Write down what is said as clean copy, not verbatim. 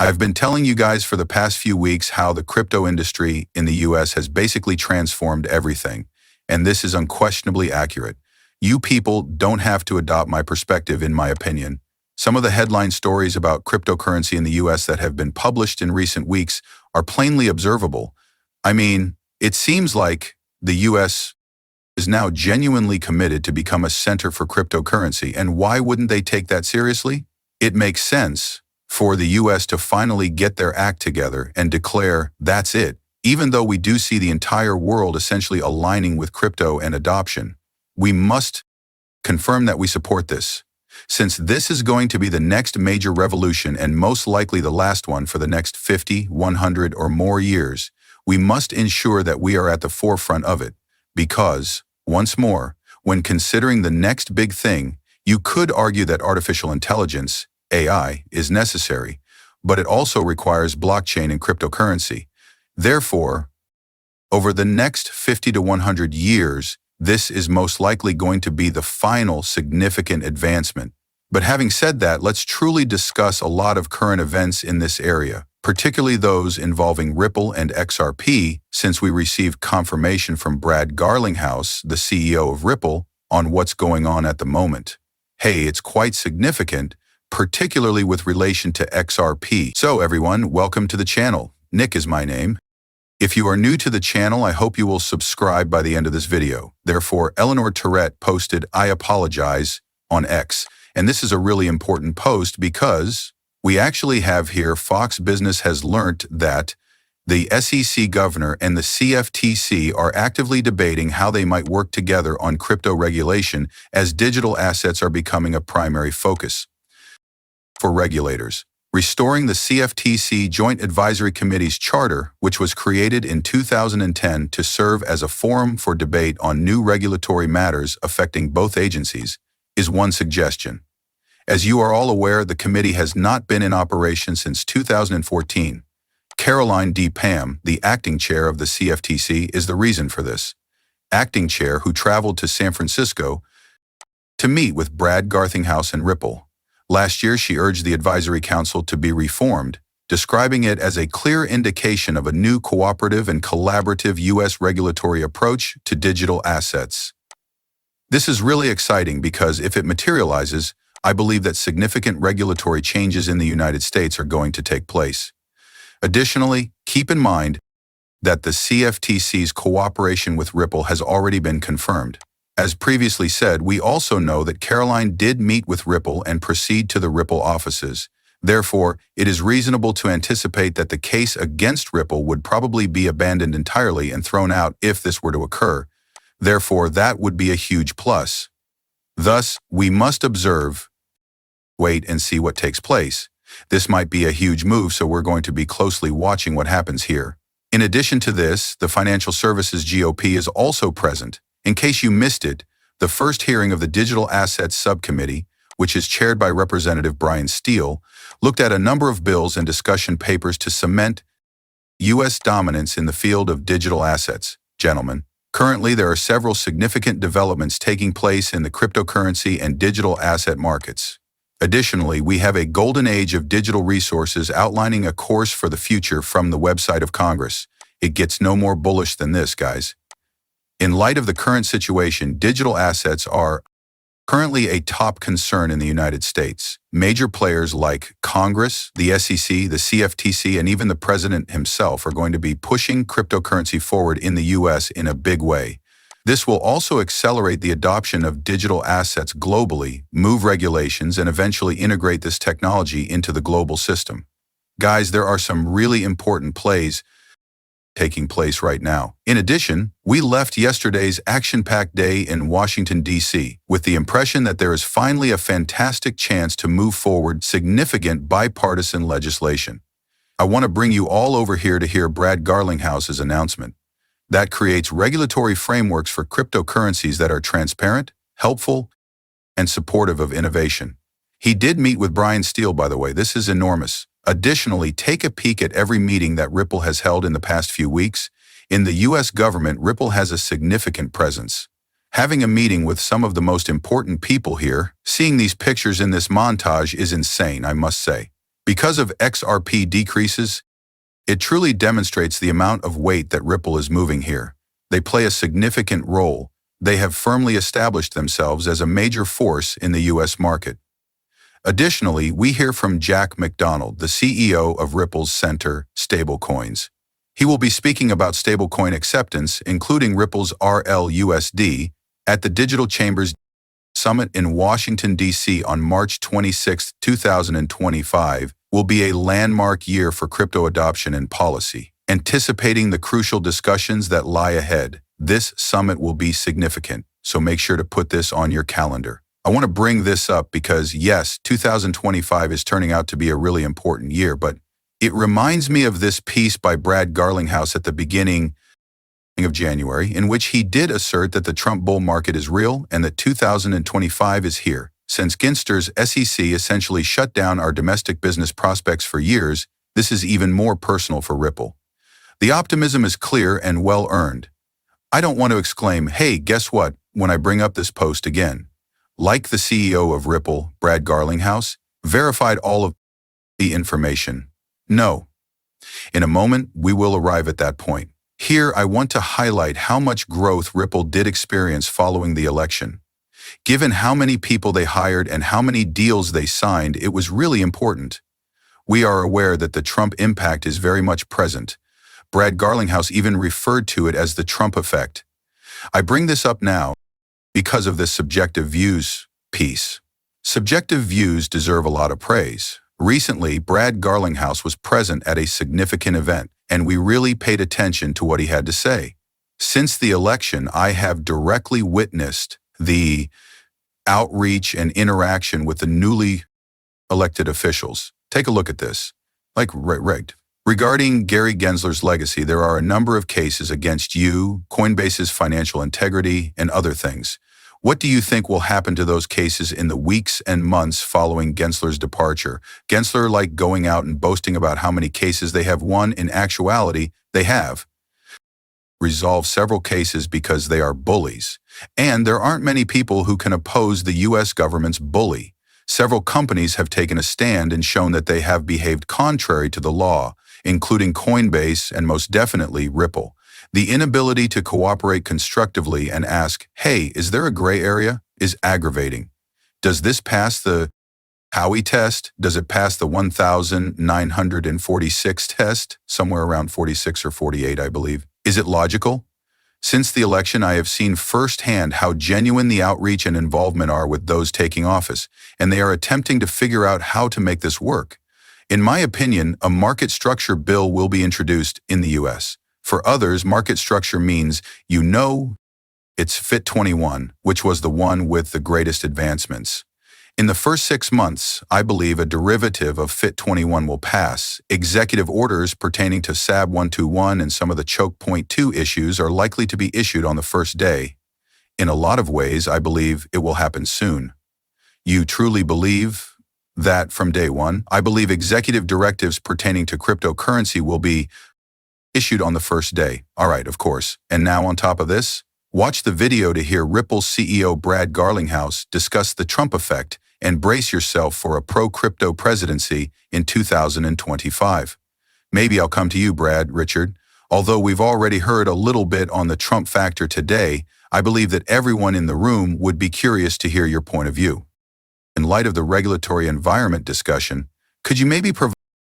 I've been telling you guys for the past few weeks how the crypto industry in the US has basically transformed everything, and this is unquestionably accurate. You people don't have to adopt my perspective, in my opinion. Some of the headline stories about cryptocurrency in the US that have been published in recent weeks are plainly observable. I mean, it seems like the US is now genuinely committed to become a center for cryptocurrency, and why wouldn't they take that seriously? It makes sense for the US to finally get their act together and declare that's it, even though we do see the entire world essentially aligning with crypto and adoption. We must confirm that we support this. Since this is going to be the next major revolution and most likely the last one for the next 50, 100 or more years, we must ensure that we are at the forefront of it. Because, once more, when considering the next big thing, you could argue that artificial intelligence, AI, is necessary, but it also requires blockchain and cryptocurrency. Therefore, over the next 50 to 100 years, this is most likely going to be the final significant advancement. But having said that, let's truly discuss a lot of current events in this area, particularly those involving Ripple and XRP, since we received confirmation from Brad Garlinghouse, the CEO of Ripple, on what's going on at the moment. Hey, it's quite significant, particularly with relation to XRP. So everyone, welcome to the channel. Nick is my name. If you are new to the channel, I hope you will subscribe by the end of this video. Therefore, Eleanor Tourette posted, "I apologize," on X. And this is a really important post because we actually have here Fox Business has learnt that the SEC governor and the CFTC are actively debating how they might work together on crypto regulation as digital assets are becoming a primary focus for regulators. Restoring the CFTC Joint Advisory Committee's charter, which was created in 2010 to serve as a forum for debate on new regulatory matters affecting both agencies, is one suggestion. As you are all aware, the committee has not been in operation since 2014. Caroline D. Pam, the acting chair of the CFTC, is the reason for this. Acting chair who traveled to San Francisco to meet with Brad Garlinghouse and Ripple. Last year, she urged the Advisory Council to be reformed, describing it as a clear indication of a new cooperative and collaborative U.S. regulatory approach to digital assets. This is really exciting because if it materializes, I believe that significant regulatory changes in the United States are going to take place. Additionally, keep in mind that the CFTC's cooperation with Ripple has already been confirmed. As previously said, we also know that Caroline did meet with Ripple and proceed to the Ripple offices. Therefore, it is reasonable to anticipate that the case against Ripple would probably be abandoned entirely and thrown out if this were to occur. Therefore, that would be a huge plus. Thus, we must observe, wait and see what takes place. This might be a huge move, so we're going to be closely watching what happens here. In addition to this, the Financial Services GOP is also present. In case you missed it, the first hearing of the Digital Assets Subcommittee, which is chaired by Representative Brian Steele, looked at a number of bills and discussion papers to cement U.S. dominance in the field of digital assets. Gentlemen, currently there are several significant developments taking place in the cryptocurrency and digital asset markets. Additionally, we have a golden age of digital resources outlining a course for the future from the website of Congress. It gets no more bullish than this, guys. In light of the current situation, digital assets are currently a top concern in the United States. Major players like Congress, the SEC, the CFTC, and even the president himself are going to be pushing cryptocurrency forward in the U.S. in a big way. This will also accelerate the adoption of digital assets globally, move regulations, and eventually integrate this technology into the global system. Guys, there are some really important plays taking place right now. In addition, we left yesterday's action-packed day in Washington, D.C. with the impression that there is finally a fantastic chance to move forward significant bipartisan legislation. I want to bring you all over here to hear Brad Garlinghouse's announcement. That creates regulatory frameworks for cryptocurrencies that are transparent, helpful, and supportive of innovation. He did meet with Brian Steele, by the way. This is enormous. Additionally, take a peek at every meeting that Ripple has held in the past few weeks. In the U.S. government, Ripple has a significant presence. Having a meeting with some of the most important people here, seeing these pictures in this montage is insane, I must say. Because of XRP decreases, it truly demonstrates the amount of weight that Ripple is moving here. They play a significant role. They have firmly established themselves as a major force in the U.S. market. Additionally, we hear from Jack McDonald, the CEO of Ripple's Center Stablecoins. He will be speaking about stablecoin acceptance, including Ripple's RLUSD, at the Digital Chambers Summit in Washington, D.C. on March 26, 2025, will be a landmark year for crypto adoption and policy. Anticipating the crucial discussions that lie ahead, this summit will be significant, so make sure to put this on your calendar. I want to bring this up because, yes, 2025 is turning out to be a really important year, but it reminds me of this piece by Brad Garlinghouse at the beginning of January, in which he did assert that the Trump bull market is real and that 2025 is here. Since Ginster's SEC essentially shut down our domestic business prospects for years, this is even more personal for Ripple. The optimism is clear and well-earned. I don't want to exclaim, hey, guess what, when I bring up this post again. Like the CEO of Ripple, Brad Garlinghouse, verified all of the information. No. In a moment, we will arrive at that point. Here, I want to highlight how much growth Ripple did experience following the election. Given how many people they hired and how many deals they signed, it was really important. We are aware that the Trump impact is very much present. Brad Garlinghouse even referred to it as the Trump effect. I bring this up now because of this subjective views piece. Subjective views deserve a lot of praise. Recently, Brad Garlinghouse was present at a significant event, and we really paid attention to what he had to say. Since the election, I have directly witnessed the outreach and interaction with the newly elected officials. Take a look at this. Rigged. Regarding Gary Gensler's legacy, there are a number of cases against you, Coinbase's financial integrity, and other things. What do you think will happen to those cases in the weeks and months following Gensler's departure? Gensler like going out and boasting about how many cases they have won. In actuality, they have resolved several cases because they are bullies. And there aren't many people who can oppose the U.S. government's bully. Several companies have taken a stand and shown that they have behaved contrary to the law, including Coinbase and most definitely Ripple. The inability to cooperate constructively and ask, hey, is there a gray area, is aggravating. Does this pass the Howey test? Does it pass the 1,946 test? Somewhere around 46 or 48, I believe. Is it logical? Since the election, I have seen firsthand how genuine the outreach and involvement are with those taking office, and they are attempting to figure out how to make this work. In my opinion, a market structure bill will be introduced in the U.S. For others, market structure means, it's FIT 21, which was the one with the greatest advancements. In the first 6 months, I believe a derivative of FIT 21 will pass. Executive orders pertaining to SAB 121 and some of the choke point 2 issues are likely to be issued on the first day. In a lot of ways, I believe it will happen soon. You truly believe that from day one? I believe executive directives pertaining to cryptocurrency will be issued on the first day. All right, of course. And now on top of this, watch the video to hear Ripple's CEO Brad Garlinghouse discuss the Trump effect and brace yourself for a pro-crypto presidency in 2025. Maybe I'll come to you, Brad, Richard. Although we've already heard a little bit on the Trump factor today, I believe that everyone in the room would be curious to hear your point of view. In light of the regulatory environment discussion, could you maybe provide